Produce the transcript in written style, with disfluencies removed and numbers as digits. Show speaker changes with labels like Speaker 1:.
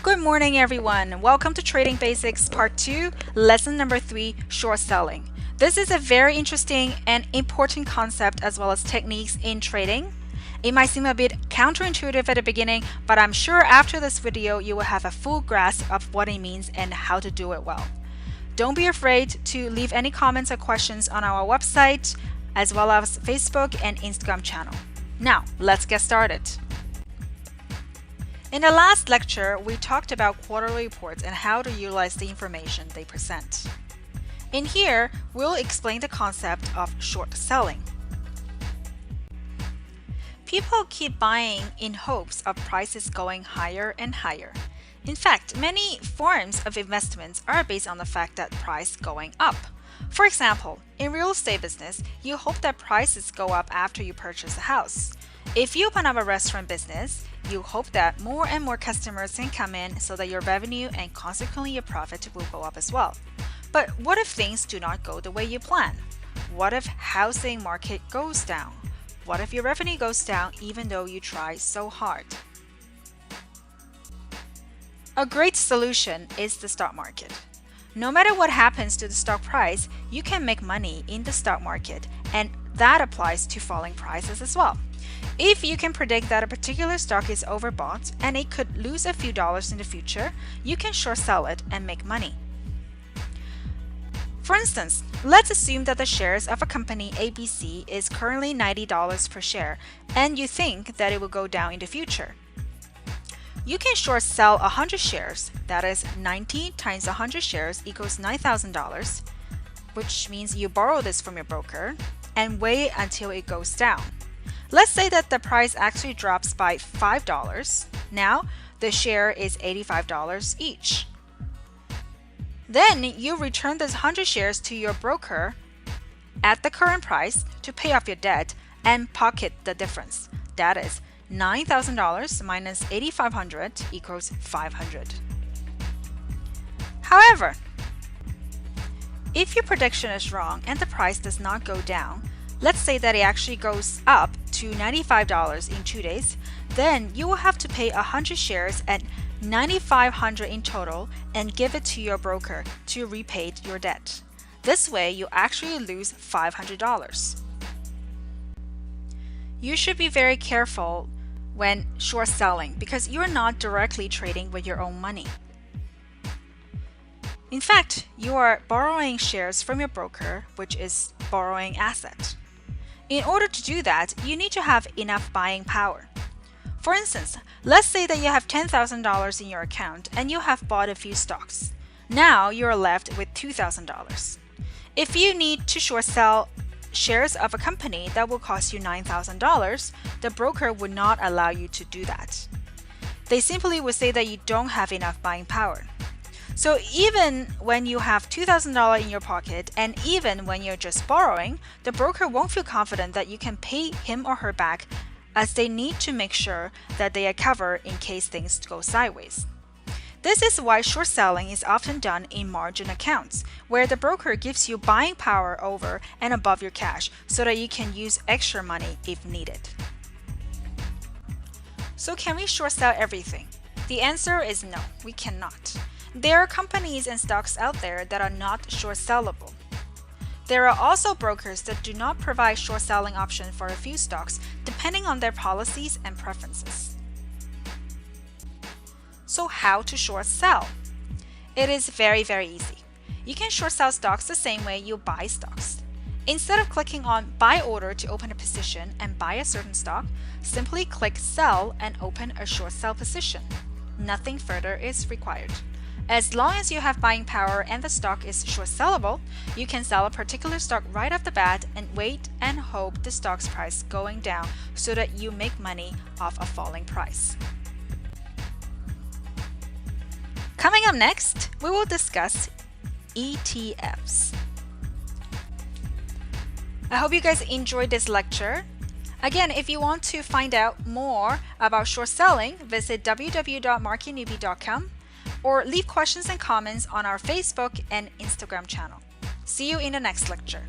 Speaker 1: Good morning, everyone. Welcome to Trading Basics Part 2, Lesson number 3, Short Selling. This is a very interesting and important concept as well as techniques in trading. It might seem a bit counterintuitive at the beginning, but I'm sure after this video you will have a full grasp of what it means and how to do it well. Don't be afraid to leave any comments or questions on our website as well as Facebook and Instagram channel. Now, let's get started. In the last lecture, we talked about quarterly reports and how to utilize the information they present. In here, we'll explain the concept of short selling. People keep buying in hopes of prices going higher and higher. In fact, many forms of investments are based on the fact that price going up. For example, in real estate business, you hope that prices go up after you purchase a house. If you open up a restaurant business, you hope that more and more customers can come in so that your revenue and consequently your profit will go up as well. But what if things do not go the way you plan? What if housing market goes down? What if your revenue goes down even though you try so hard? A great solution is the stock market. No matter what happens to the stock price, you can make money in the stock market, and that applies to falling prices as well. If you can predict that a particular stock is overbought and it could lose a few dollars in the future, you can short sell it and make money. For instance, let's assume that the shares of a company ABC is currently $90 per share and you think that it will go down in the future. You can short sell 100 shares, that is 90 times 100 shares equals $9,000, which means you borrow this from your broker and wait until it goes down. Let's say that the price actually drops by $5. Now, the share is $85 each. Then you return those 100 shares to your broker at the current price to pay off your debt and pocket the difference. That is $9,000 minus $8,500 equals $500. However, if your prediction is wrong and the price does not go down, let's say that it actually goes up to $95 in 2 days, then you will have to pay 100 shares at $9,500 in total and give it to your broker to repay your debt. This way, you actually lose $500. You should be very careful when short selling because you're not directly trading with your own money. In fact, you are borrowing shares from your broker, which is borrowing asset. In order to do that, you need to have enough buying power. For instance, let's say that you have $10,000 in your account and you have bought a few stocks. Now you are left with $2,000. If you need to short sell shares of a company that will cost you $9,000, the broker would not allow you to do that. They simply would say that you don't have enough buying power. So even when you have $2,000 in your pocket and even when you're just borrowing, the broker won't feel confident that you can pay him or her back as they need to make sure that they are covered in case things go sideways. This is why short selling is often done in margin accounts, where the broker gives you buying power over and above your cash so that you can use extra money if needed. So can we short sell everything? The answer is no, we cannot. There are companies and stocks out there that are not short sellable. There are also brokers that do not provide short selling option for a few stocks depending on their policies and preferences. So how to short sell? It is very easy. You can short sell stocks the same way you buy stocks. Instead of clicking on buy order to open a position and buy a certain stock, simply click sell and open a short sell position. Nothing further is required. As long as you have buying power and the stock is short sellable, you can sell a particular stock right off the bat and wait and hope the stock's price going down so that you make money off a falling price. Coming up next, we will discuss ETFs. I hope you guys enjoyed this lecture. Again, if you want to find out more about short selling, visit www.marketnewbie.com or leave questions and comments on our Facebook and Instagram channel. See you in the next lecture.